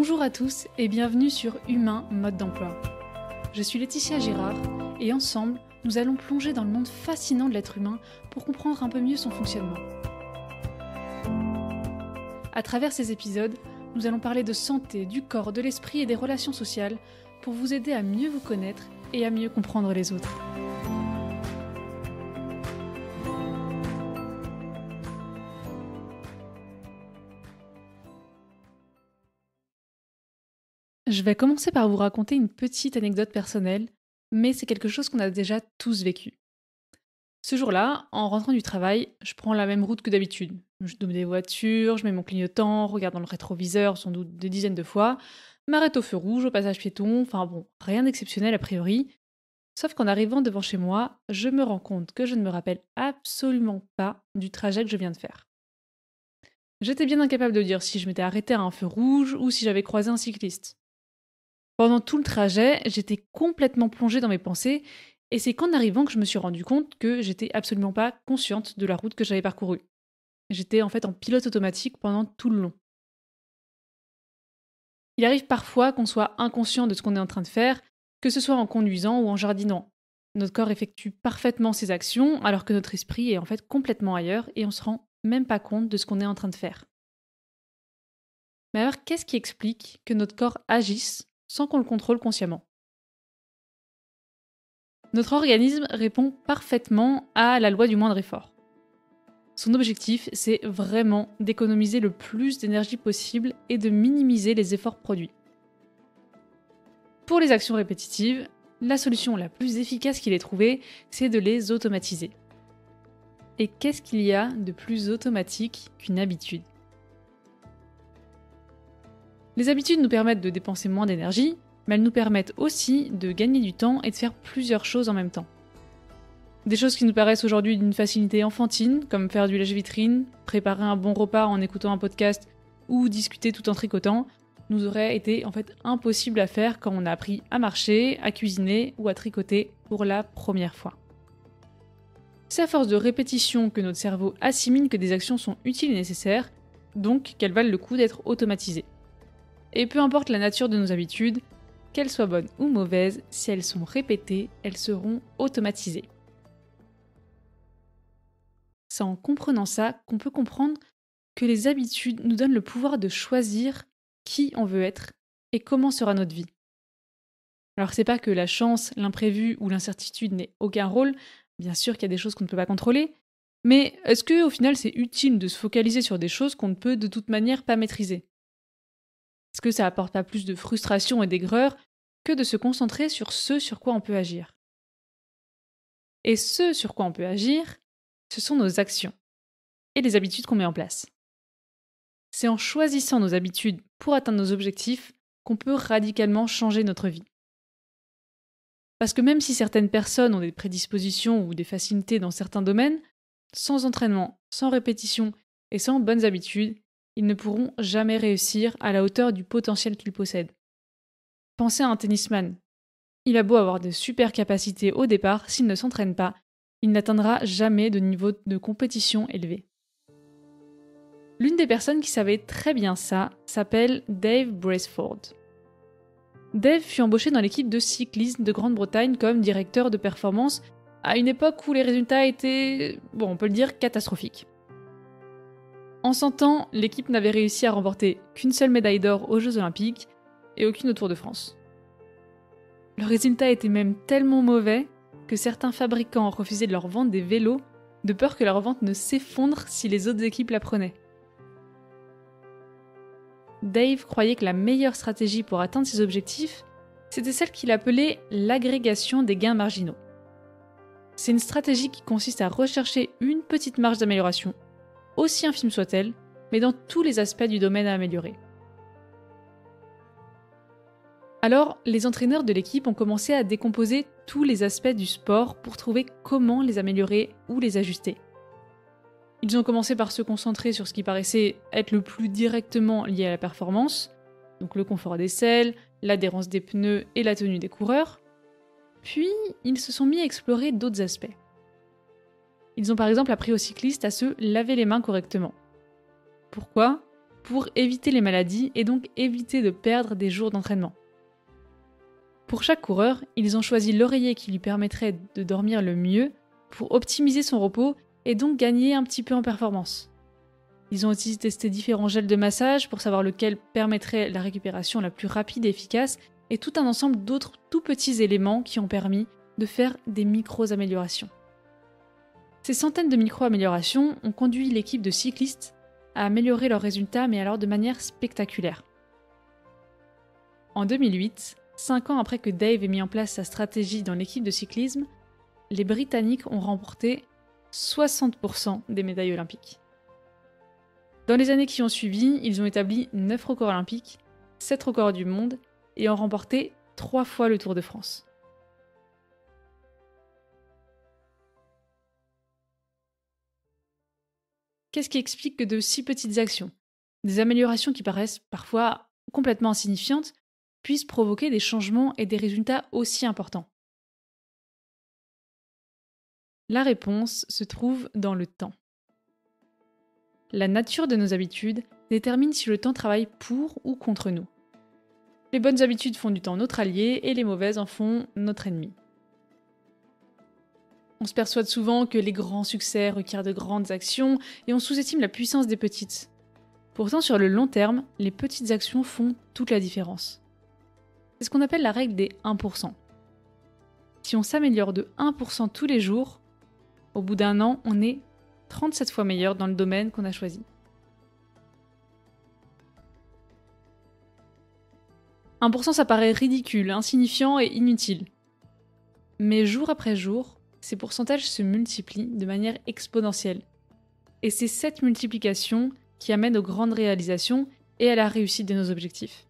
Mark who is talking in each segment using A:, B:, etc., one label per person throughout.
A: Bonjour à tous et bienvenue sur Humain Mode d'Emploi. Je suis Laetitia Girard et ensemble, nous allons plonger dans le monde fascinant de l'être humain pour comprendre un peu mieux son fonctionnement. À travers ces épisodes, nous allons parler de santé, du corps, de l'esprit et des relations sociales pour vous aider à mieux vous connaître et à mieux comprendre les autres. Je vais commencer par vous raconter une petite anecdote personnelle, mais c'est quelque chose qu'on a déjà tous vécu. Ce jour-là, en rentrant du travail, je prends la même route que d'habitude. Je double des voitures, je mets mon clignotant, regarde dans le rétroviseur sans doute des dizaines de fois, m'arrête au feu rouge, au passage piéton, enfin bon, rien d'exceptionnel a priori. Sauf qu'en arrivant devant chez moi, je me rends compte que je ne me rappelle absolument pas du trajet que je viens de faire. J'étais bien incapable de dire si je m'étais arrêtée à un feu rouge ou si j'avais croisé un cycliste. Pendant tout le trajet, j'étais complètement plongée dans mes pensées, et c'est qu'en arrivant que je me suis rendu compte que j'étais absolument pas consciente de la route que j'avais parcourue. J'étais en fait en pilote automatique pendant tout le long. Il arrive parfois qu'on soit inconscient de ce qu'on est en train de faire, que ce soit en conduisant ou en jardinant. Notre corps effectue parfaitement ses actions, alors que notre esprit est en fait complètement ailleurs, et on se rend même pas compte de ce qu'on est en train de faire. Mais alors, qu'est-ce qui explique que notre corps agisse sans qu'on le contrôle consciemment ? Notre organisme répond parfaitement à la loi du moindre effort. Son objectif, c'est vraiment d'économiser le plus d'énergie possible et de minimiser les efforts produits. Pour les actions répétitives, la solution la plus efficace qu'il ait trouvée, c'est de les automatiser. Et qu'est-ce qu'il y a de plus automatique qu'une habitude ? Les habitudes nous permettent de dépenser moins d'énergie, mais elles nous permettent aussi de gagner du temps et de faire plusieurs choses en même temps. Des choses qui nous paraissent aujourd'hui d'une facilité enfantine, comme faire du lèche-vitrine, préparer un bon repas en écoutant un podcast ou discuter tout en tricotant, nous auraient été en fait impossibles à faire quand on a appris à marcher, à cuisiner ou à tricoter pour la première fois. C'est à force de répétition que notre cerveau assimile que des actions sont utiles et nécessaires, donc qu'elles valent le coup d'être automatisées. Et peu importe la nature de nos habitudes, qu'elles soient bonnes ou mauvaises, si elles sont répétées, elles seront automatisées. C'est en comprenant ça qu'on peut comprendre que les habitudes nous donnent le pouvoir de choisir qui on veut être et comment sera notre vie. Alors c'est pas que la chance, l'imprévu ou l'incertitude n'aient aucun rôle, bien sûr qu'il y a des choses qu'on ne peut pas contrôler, mais est-ce que au final c'est utile de se focaliser sur des choses qu'on ne peut de toute manière pas maîtriser ? Est-ce que ça apporte pas plus de frustration et d'aigreur que de se concentrer sur ce sur quoi on peut agir ? Et ce sur quoi on peut agir, ce sont nos actions et les habitudes qu'on met en place. C'est en choisissant nos habitudes pour atteindre nos objectifs qu'on peut radicalement changer notre vie. Parce que même si certaines personnes ont des prédispositions ou des facilités dans certains domaines, sans entraînement, sans répétition et sans bonnes habitudes, ils ne pourront jamais réussir à la hauteur du potentiel qu'ils possèdent. Pensez à un tennisman. Il a beau avoir de super capacités au départ, s'il ne s'entraîne pas, il n'atteindra jamais de niveau de compétition élevé. L'une des personnes qui savait très bien ça s'appelle Dave Braceford. Dave fut embauché dans l'équipe de cyclisme de Grande-Bretagne comme directeur de performance à une époque où les résultats étaient, on peut le dire, catastrophiques. En 100 ans, l'équipe n'avait réussi à remporter qu'une seule médaille d'or aux Jeux Olympiques et aucune au Tour de France. Le résultat était même tellement mauvais que certains fabricants refusaient de leur vendre des vélos de peur que leur vente ne s'effondre si les autres équipes la prenaient. Dave croyait que la meilleure stratégie pour atteindre ses objectifs, c'était celle qu'il appelait l'agrégation des gains marginaux. C'est une stratégie qui consiste à rechercher une petite marge d'amélioration, aussi infime soit-elle, mais dans tous les aspects du domaine à améliorer. Alors, les entraîneurs de l'équipe ont commencé à décomposer tous les aspects du sport pour trouver comment les améliorer ou les ajuster. Ils ont commencé par se concentrer sur ce qui paraissait être le plus directement lié à la performance, donc le confort des selles, l'adhérence des pneus et la tenue des coureurs. Puis, ils se sont mis à explorer d'autres aspects. Ils ont par exemple appris aux cyclistes à se laver les mains correctement. Pourquoi ? pour éviter les maladies et donc éviter de perdre des jours d'entraînement. Pour chaque coureur, ils ont choisi l'oreiller qui lui permettrait de dormir le mieux pour optimiser son repos et donc gagner un petit peu en performance. Ils ont aussi testé différents gels de massage pour savoir lequel permettrait la récupération la plus rapide et efficace et tout un ensemble d'autres tout petits éléments qui ont permis de faire des micro-améliorations. Ces centaines de micro-améliorations ont conduit l'équipe de cyclistes à améliorer leurs résultats, mais alors de manière spectaculaire. En 2008, 5 ans après que Dave ait mis en place sa stratégie dans l'équipe de cyclisme, les Britanniques ont remporté 60% des médailles olympiques. Dans les années qui ont suivi, ils ont établi 9 records olympiques, 7 records du monde et ont remporté 3 fois le Tour de France. Qu'est-ce qui explique que de si petites actions, des améliorations qui paraissent parfois complètement insignifiantes, puissent provoquer des changements et des résultats aussi importants? La réponse se trouve dans le temps. La nature de nos habitudes détermine si le temps travaille pour ou contre nous. Les bonnes habitudes font du temps notre allié et les mauvaises en font notre ennemi. On se persuade souvent que les grands succès requièrent de grandes actions et on sous-estime la puissance des petites. Pourtant, sur le long terme, les petites actions font toute la différence. C'est ce qu'on appelle la règle des 1%. Si on s'améliore de 1% tous les jours, au bout d'un an, on est 37 fois meilleur dans le domaine qu'on a choisi. 1%, ça paraît ridicule, insignifiant et inutile. Mais jour après jour, ces pourcentages se multiplient de manière exponentielle. Et c'est cette multiplication qui amène aux grandes réalisations et à la réussite de nos objectifs.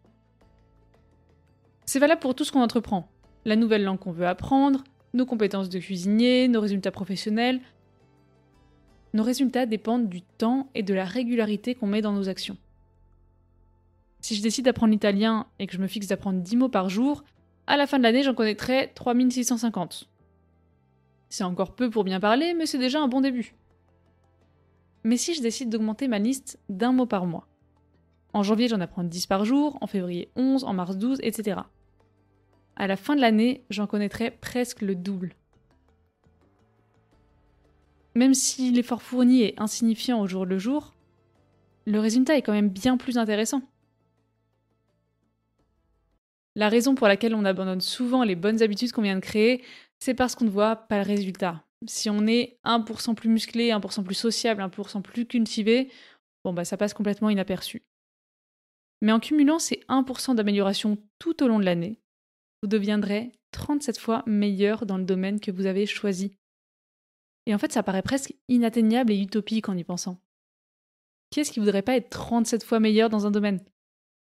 A: C'est valable pour tout ce qu'on entreprend. La nouvelle langue qu'on veut apprendre, nos compétences de cuisinier, nos résultats professionnels. Nos résultats dépendent du temps et de la régularité qu'on met dans nos actions. Si je décide d'apprendre l'italien et que je me fixe d'apprendre 10 mots par jour, à la fin de l'année, j'en connaîtrai 3650. C'est encore peu pour bien parler, mais c'est déjà un bon début. Mais si je décide d'augmenter ma liste d'1 mot par mois, en janvier j'en apprends 10 par jour, en février 11, en mars 12, etc. À la fin de l'année, j'en connaîtrai presque le double. Même si l'effort fourni est insignifiant au jour le jour, le résultat est quand même bien plus intéressant. La raison pour laquelle on abandonne souvent les bonnes habitudes qu'on vient de créer, c'est parce qu'on ne voit pas le résultat. Si on est 1% plus musclé, 1% plus sociable, 1% plus cultivé, ça passe complètement inaperçu. Mais en cumulant ces 1% d'amélioration tout au long de l'année, vous deviendrez 37 fois meilleur dans le domaine que vous avez choisi. Et en fait, ça paraît presque inatteignable et utopique en y pensant. Qui est-ce qui voudrait pas être 37 fois meilleur dans un domaine ?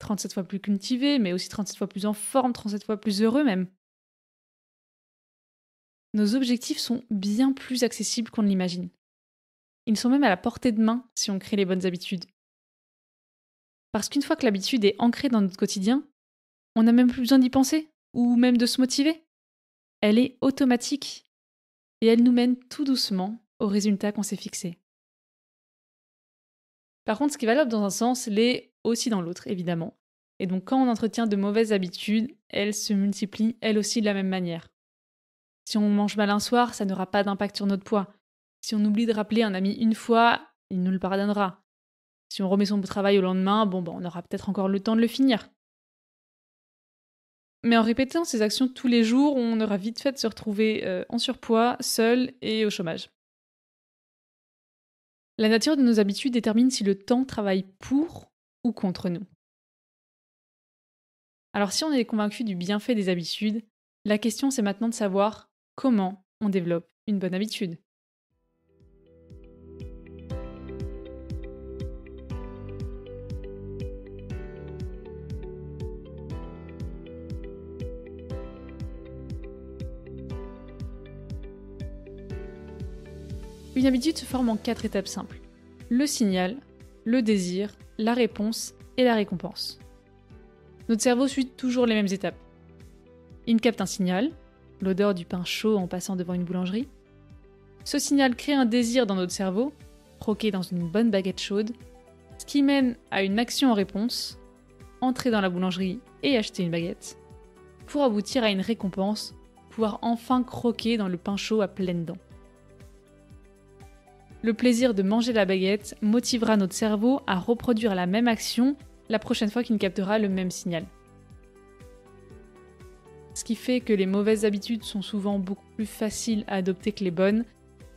A: 37 fois plus cultivé, mais aussi 37 fois plus en forme, 37 fois plus heureux même. Nos objectifs sont bien plus accessibles qu'on ne l'imagine. Ils sont même à la portée de main si on crée les bonnes habitudes. Parce qu'une fois que l'habitude est ancrée dans notre quotidien, on n'a même plus besoin d'y penser, ou même de se motiver. Elle est automatique, et elle nous mène tout doucement au résultat qu'on s'est fixé. Par contre, ce qui est valable dans un sens l'est aussi dans l'autre, évidemment. Et donc quand on entretient de mauvaises habitudes, elles se multiplient elles aussi de la même manière. Si on mange mal un soir, ça n'aura pas d'impact sur notre poids. Si on oublie de rappeler un ami une fois, il nous le pardonnera. Si on remet son travail au lendemain, on aura peut-être encore le temps de le finir. Mais en répétant ces actions tous les jours, on aura vite fait de se retrouver en surpoids, seul et au chômage. La nature de nos habitudes détermine si le temps travaille pour ou contre nous. Alors si on est convaincu du bienfait des habitudes, la question c'est maintenant de savoir comment on développe une bonne habitude. Une habitude se forme en 4 étapes simples. Le signal, le désir, la réponse et la récompense. Notre cerveau suit toujours les mêmes étapes. Il capte un signal, l'odeur du pain chaud en passant devant une boulangerie. Ce signal crée un désir dans notre cerveau, croquer dans une bonne baguette chaude. ce qui mène à une action en réponse, entrer dans la boulangerie et acheter une baguette, pour aboutir à une récompense, pouvoir enfin croquer dans le pain chaud à pleines dents. Le plaisir de manger la baguette motivera notre cerveau à reproduire la même action la prochaine fois qu'il captera le même signal. Ce qui fait que les mauvaises habitudes sont souvent beaucoup plus faciles à adopter que les bonnes,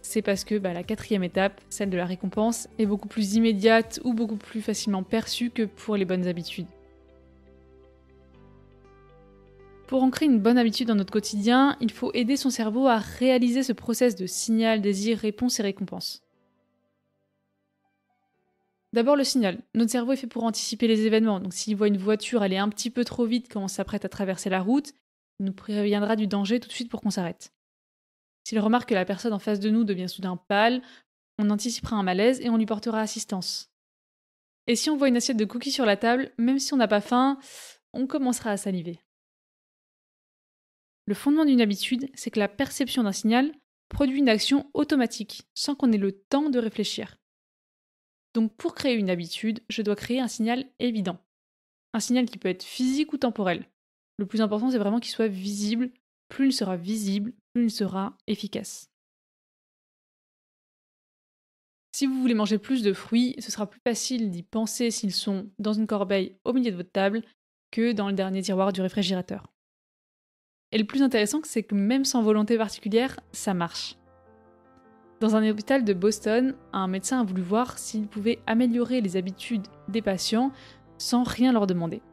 A: c'est parce que la quatrième étape, celle de la récompense, est beaucoup plus immédiate ou beaucoup plus facilement perçue que pour les bonnes habitudes. Pour ancrer une bonne habitude dans notre quotidien, il faut aider son cerveau à réaliser ce process de signal, désir, réponse et récompense. D'abord le signal. Notre cerveau est fait pour anticiper les événements, donc s'il voit une voiture aller un petit peu trop vite quand on s'apprête à traverser la route, il nous préviendra du danger tout de suite pour qu'on s'arrête. S'il remarque que la personne en face de nous devient soudain pâle, on anticipera un malaise et on lui portera assistance. Et si on voit une assiette de cookies sur la table, même si on n'a pas faim, on commencera à saliver. Le fondement d'une habitude, c'est que la perception d'un signal produit une action automatique, sans qu'on ait le temps de réfléchir. Donc pour créer une habitude, je dois créer un signal évident. Un signal qui peut être physique ou temporel. Le plus important, c'est vraiment qu'il soit visible. Plus il sera visible, plus il sera efficace. Si vous voulez manger plus de fruits, ce sera plus facile d'y penser s'ils sont dans une corbeille au milieu de votre table que dans le dernier tiroir du réfrigérateur. Et le plus intéressant, c'est que même sans volonté particulière, ça marche. Dans un hôpital de Boston, un médecin a voulu voir s'il pouvait améliorer les habitudes des patients sans rien leur demander.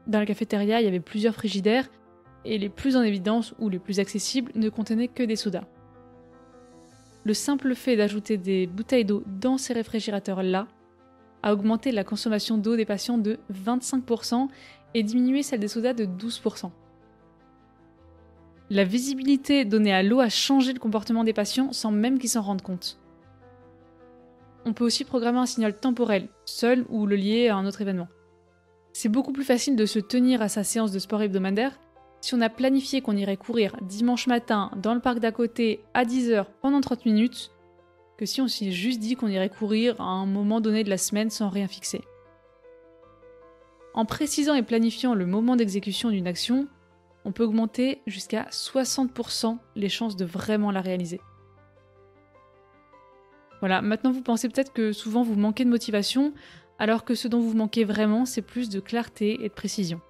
A: Dans la cafétéria, il y avait plusieurs frigidaires et les plus en évidence ou les plus accessibles ne contenaient que des sodas. Le simple fait d'ajouter des bouteilles d'eau dans ces réfrigérateurs-là a augmenté la consommation d'eau des patients de 25% et diminué celle des sodas de 12%. La visibilité donnée à l'eau a changé le comportement des patients sans même qu'ils s'en rendent compte. On peut aussi programmer un signal temporel, seul ou le lier à un autre événement. C'est beaucoup plus facile de se tenir à sa séance de sport hebdomadaire si on a planifié qu'on irait courir dimanche matin dans le parc d'à côté à 10h pendant 30 minutes que si on s'est juste dit qu'on irait courir à un moment donné de la semaine sans rien fixer. En précisant et planifiant le moment d'exécution d'une action, on peut augmenter jusqu'à 60% les chances de vraiment la réaliser. Voilà, maintenant vous pensez peut-être que souvent vous manquez de motivation, alors que ce dont vous manquez vraiment, c'est plus de clarté et de précision.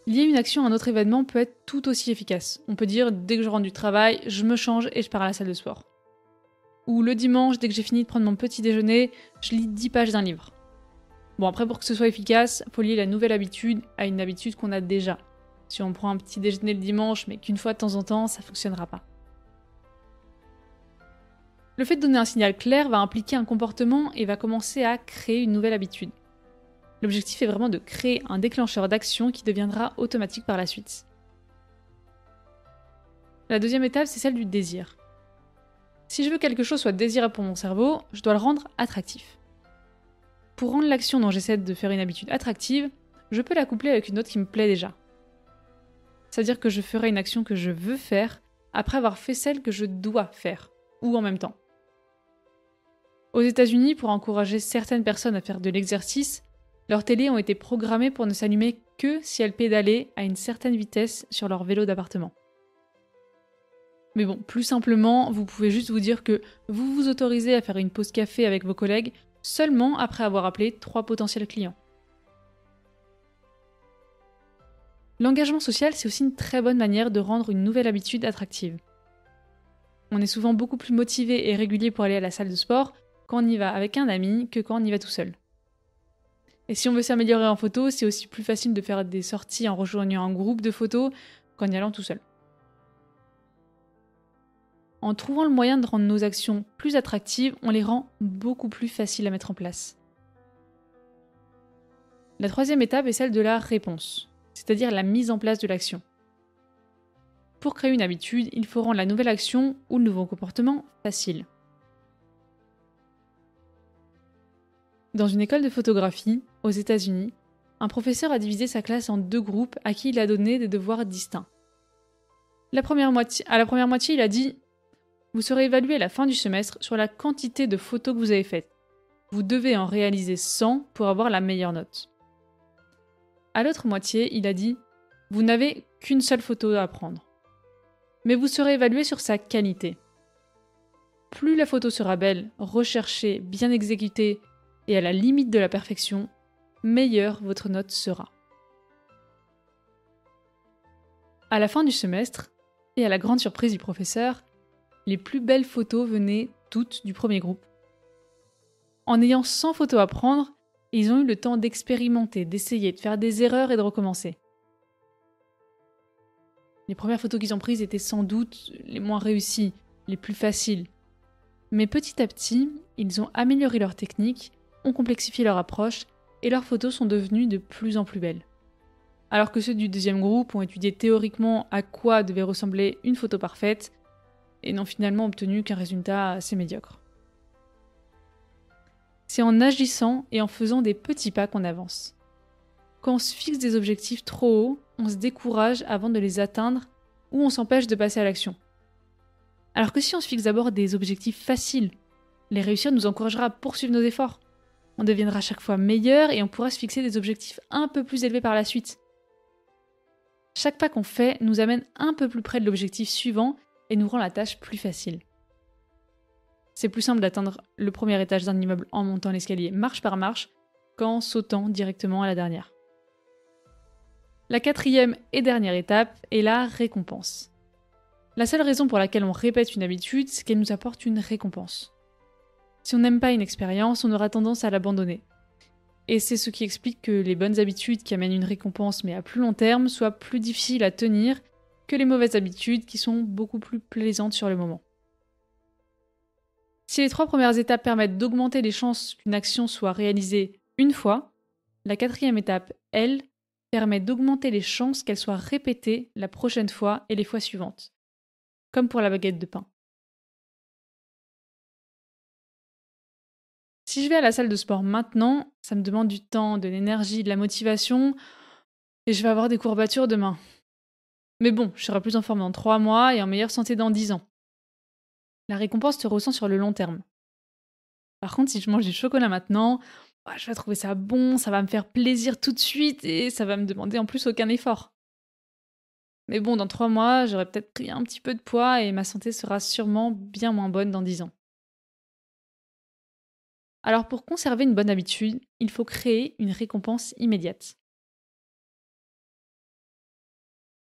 A: Lier une action à un autre événement peut être tout aussi efficace. On peut dire, dès que je rentre du travail, je me change et je pars à la salle de sport. Ou le dimanche, dès que j'ai fini de prendre mon petit déjeuner, je lis 10 pages d'un livre. Bon, après, pour que ce soit efficace, il faut lier la nouvelle habitude à une habitude qu'on a déjà. Si on prend un petit déjeuner le dimanche, mais qu'une fois de temps en temps, ça ne fonctionnera pas. Le fait de donner un signal clair va impliquer un comportement et va commencer à créer une nouvelle habitude. L'objectif est vraiment de créer un déclencheur d'action qui deviendra automatique par la suite. La deuxième étape, c'est celle du désir. Si je veux que quelque chose soit désirable pour mon cerveau, je dois le rendre attractif. Pour rendre l'action dont j'essaie de faire une habitude attractive, je peux la coupler avec une autre qui me plaît déjà. C'est-à-dire que je ferai une action que je veux faire après avoir fait celle que je dois faire, ou en même temps. Aux États-Unis, pour encourager certaines personnes à faire de l'exercice, leurs télés ont été programmées pour ne s'allumer que si elles pédalaient à une certaine vitesse sur leur vélo d'appartement. Mais bon, plus simplement, vous pouvez juste vous dire que vous vous autorisez à faire une pause café avec vos collègues seulement après avoir appelé 3 potentiels clients. L'engagement social, c'est aussi une très bonne manière de rendre une nouvelle habitude attractive. On est souvent beaucoup plus motivé et régulier pour aller à la salle de sport quand on y va avec un ami que quand on y va tout seul. Et si on veut s'améliorer en photo, c'est aussi plus facile de faire des sorties en rejoignant un groupe de photos qu'en y allant tout seul. En trouvant le moyen de rendre nos actions plus attractives, on les rend beaucoup plus faciles à mettre en place. La troisième étape est celle de la réponse, c'est-à-dire la mise en place de l'action. Pour créer une habitude, il faut rendre la nouvelle action ou le nouveau comportement facile. Dans une école de photographie, aux États-Unis, un professeur a divisé sa classe en 2 groupes à qui il a donné des devoirs distincts. À la première moitié, il a dit Vous serez évalué à la fin du semestre sur la quantité de photos que vous avez faites. Vous devez en réaliser 100 pour avoir la meilleure note. À l'autre moitié, il a dit « Vous n'avez qu'une seule photo à prendre. Mais vous serez évalué sur sa qualité. Plus la photo sera belle, recherchée, bien exécutée et à la limite de la perfection, meilleure votre note sera. » À la fin du semestre, et à la grande surprise du professeur, les plus belles photos venaient toutes du premier groupe. En ayant 100 photos à prendre, ils ont eu le temps d'expérimenter, d'essayer, de faire des erreurs et de recommencer. Les premières photos qu'ils ont prises étaient sans doute les moins réussies, les plus faciles. Mais petit à petit, ils ont amélioré leur technique, ont complexifié leur approche et leurs photos sont devenues de plus en plus belles. Alors que ceux du deuxième groupe ont étudié théoriquement à quoi devait ressembler une photo parfaite et n'ont finalement obtenu qu'un résultat assez médiocre. C'est en agissant et en faisant des petits pas qu'on avance. Quand on se fixe des objectifs trop hauts, on se décourage avant de les atteindre ou on s'empêche de passer à l'action. Alors que si on se fixe d'abord des objectifs faciles, les réussir nous encouragera à poursuivre nos efforts. On deviendra chaque fois meilleur et on pourra se fixer des objectifs un peu plus élevés par la suite. Chaque pas qu'on fait nous amène un peu plus près de l'objectif suivant et nous rend la tâche plus facile. C'est plus simple d'atteindre le premier étage d'un immeuble en montant l'escalier marche par marche qu'en sautant directement à la dernière. La quatrième et dernière étape est la récompense. La seule raison pour laquelle on répète une habitude, c'est qu'elle nous apporte une récompense. Si on n'aime pas une expérience, on aura tendance à l'abandonner. Et c'est ce qui explique que les bonnes habitudes qui amènent une récompense mais à plus long terme soient plus difficiles à tenir que les mauvaises habitudes qui sont beaucoup plus plaisantes sur le moment. Si les 3 premières étapes permettent d'augmenter les chances qu'une action soit réalisée une fois, la 4e étape, elle, permet d'augmenter les chances qu'elle soit répétée la prochaine fois et les fois suivantes. Comme pour la baguette de pain. Si je vais à la salle de sport maintenant, ça me demande du temps, de l'énergie, de la motivation, et je vais avoir des courbatures demain. Mais bon, je serai plus en forme dans 3 mois et en meilleure santé dans 10 ans. La récompense se ressent sur le long terme. Par contre, si je mange du chocolat maintenant, je vais trouver ça bon, ça va me faire plaisir tout de suite et ça va me demander en plus aucun effort. Mais bon, dans 3 mois, j'aurai peut-être pris un petit peu de poids et ma santé sera sûrement bien moins bonne dans 10 ans. Alors pour conserver une bonne habitude, il faut créer une récompense immédiate.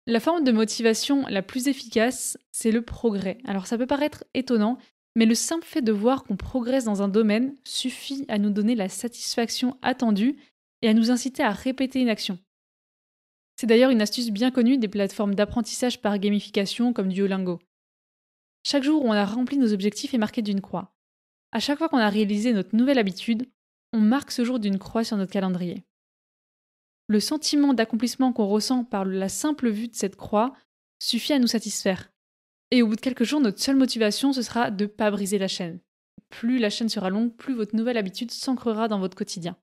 A: La forme de motivation la plus efficace, c'est le progrès. Alors ça peut paraître étonnant, mais le simple fait de voir qu'on progresse dans un domaine suffit à nous donner la satisfaction attendue et à nous inciter à répéter une action. C'est d'ailleurs une astuce bien connue des plateformes d'apprentissage par gamification comme Duolingo. Chaque jour où on a rempli nos objectifs est marqué d'une croix. À chaque fois qu'on a réalisé notre nouvelle habitude, on marque ce jour d'une croix sur notre calendrier. Le sentiment d'accomplissement qu'on ressent par la simple vue de cette croix suffit à nous satisfaire. Et au bout de quelques jours, notre seule motivation, ce sera de ne pas briser la chaîne. Plus la chaîne sera longue, plus votre nouvelle habitude s'ancrera dans votre quotidien.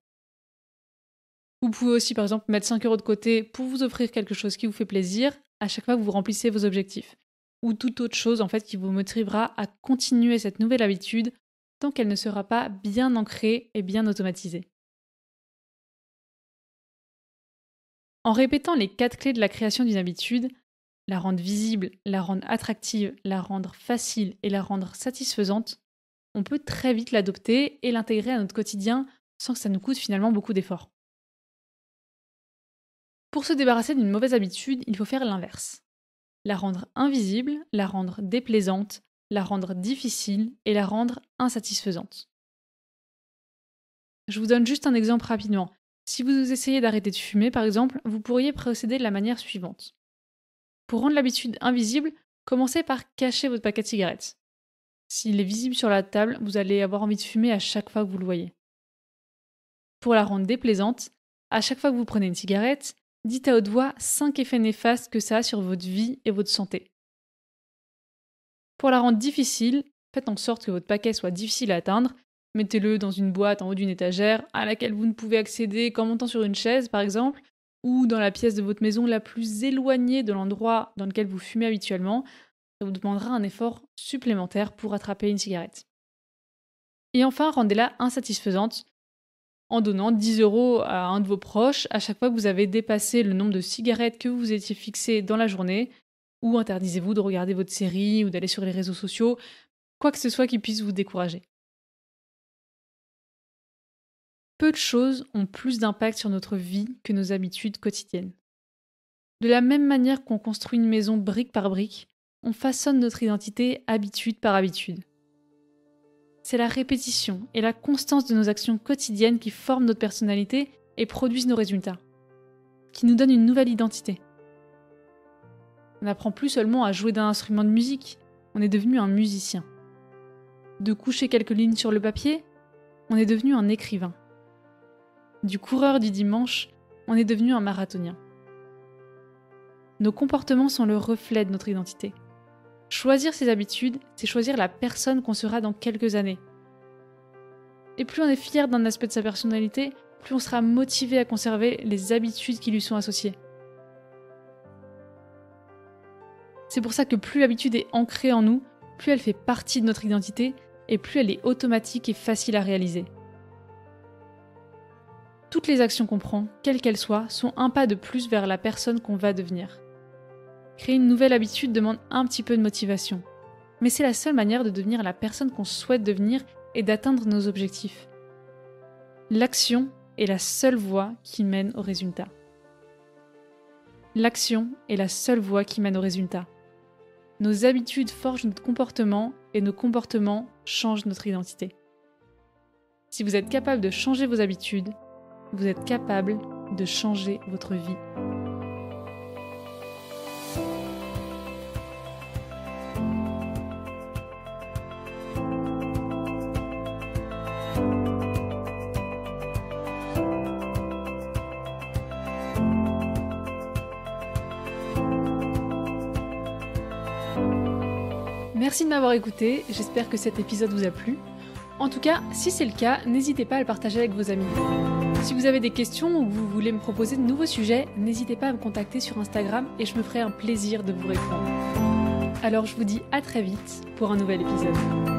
A: Vous pouvez aussi, par exemple, mettre 5 € de côté pour vous offrir quelque chose qui vous fait plaisir à chaque fois que vous remplissez vos objectifs. Ou toute autre chose, en fait, qui vous motivera à continuer cette nouvelle habitude tant qu'elle ne sera pas bien ancrée et bien automatisée. En répétant les 4 clés de la création d'une habitude, la rendre visible, la rendre attractive, la rendre facile et la rendre satisfaisante, on peut très vite l'adopter et l'intégrer à notre quotidien sans que ça nous coûte finalement beaucoup d'efforts. Pour se débarrasser d'une mauvaise habitude, il faut faire l'inverse. La rendre invisible, la rendre déplaisante, la rendre difficile et la rendre insatisfaisante. Je vous donne juste un exemple rapidement. Si vous essayez d'arrêter de fumer, par exemple, vous pourriez procéder de la manière suivante. Pour rendre l'habitude invisible, commencez par cacher votre paquet de cigarettes. S'il est visible sur la table, vous allez avoir envie de fumer à chaque fois que vous le voyez. Pour la rendre déplaisante, à chaque fois que vous prenez une cigarette, dites à haute voix 5 effets néfastes que ça a sur votre vie et votre santé. Pour la rendre difficile, faites en sorte que votre paquet soit difficile à atteindre. Mettez-le dans une boîte en haut d'une étagère à laquelle vous ne pouvez accéder qu'en montant sur une chaise, par exemple, ou dans la pièce de votre maison la plus éloignée de l'endroit dans lequel vous fumez habituellement. Ça vous demandera un effort supplémentaire pour attraper une cigarette. Et enfin, rendez-la insatisfaisante en donnant 10 € à un de vos proches à chaque fois que vous avez dépassé le nombre de cigarettes que vous étiez fixé dans la journée, ou interdisez-vous de regarder votre série ou d'aller sur les réseaux sociaux, quoi que ce soit qui puisse vous décourager. Peu de choses ont plus d'impact sur notre vie que nos habitudes quotidiennes. De la même manière qu'on construit une maison brique par brique, on façonne notre identité habitude par habitude. C'est la répétition et la constance de nos actions quotidiennes qui forment notre personnalité et produisent nos résultats, qui nous donnent une nouvelle identité. On n'apprend plus seulement à jouer d'un instrument de musique, on est devenu un musicien. De coucher quelques lignes sur le papier, on est devenu un écrivain. Du coureur du dimanche, on est devenu un marathonien. Nos comportements sont le reflet de notre identité. Choisir ses habitudes, c'est choisir la personne qu'on sera dans quelques années. Et plus on est fier d'un aspect de sa personnalité, plus on sera motivé à conserver les habitudes qui lui sont associées. C'est pour ça que plus l'habitude est ancrée en nous, plus elle fait partie de notre identité et plus elle est automatique et facile à réaliser. Toutes les actions qu'on prend, quelles qu'elles soient, sont un pas de plus vers la personne qu'on va devenir. Créer une nouvelle habitude demande un petit peu de motivation. Mais c'est la seule manière de devenir la personne qu'on souhaite devenir et d'atteindre nos objectifs. L'action est la seule voie qui mène au résultat. L'action est la seule voie qui mène au résultat. Nos habitudes forgent notre comportement et nos comportements changent notre identité. Si vous êtes capable de changer vos habitudes, vous êtes capable de changer votre vie. Merci de m'avoir écouté, j'espère que cet épisode vous a plu. En tout cas, si c'est le cas, n'hésitez pas à le partager avec vos amis. Si vous avez des questions ou que vous voulez me proposer de nouveaux sujets, n'hésitez pas à me contacter sur Instagram et je me ferai un plaisir de vous répondre. Alors je vous dis à très vite pour un nouvel épisode.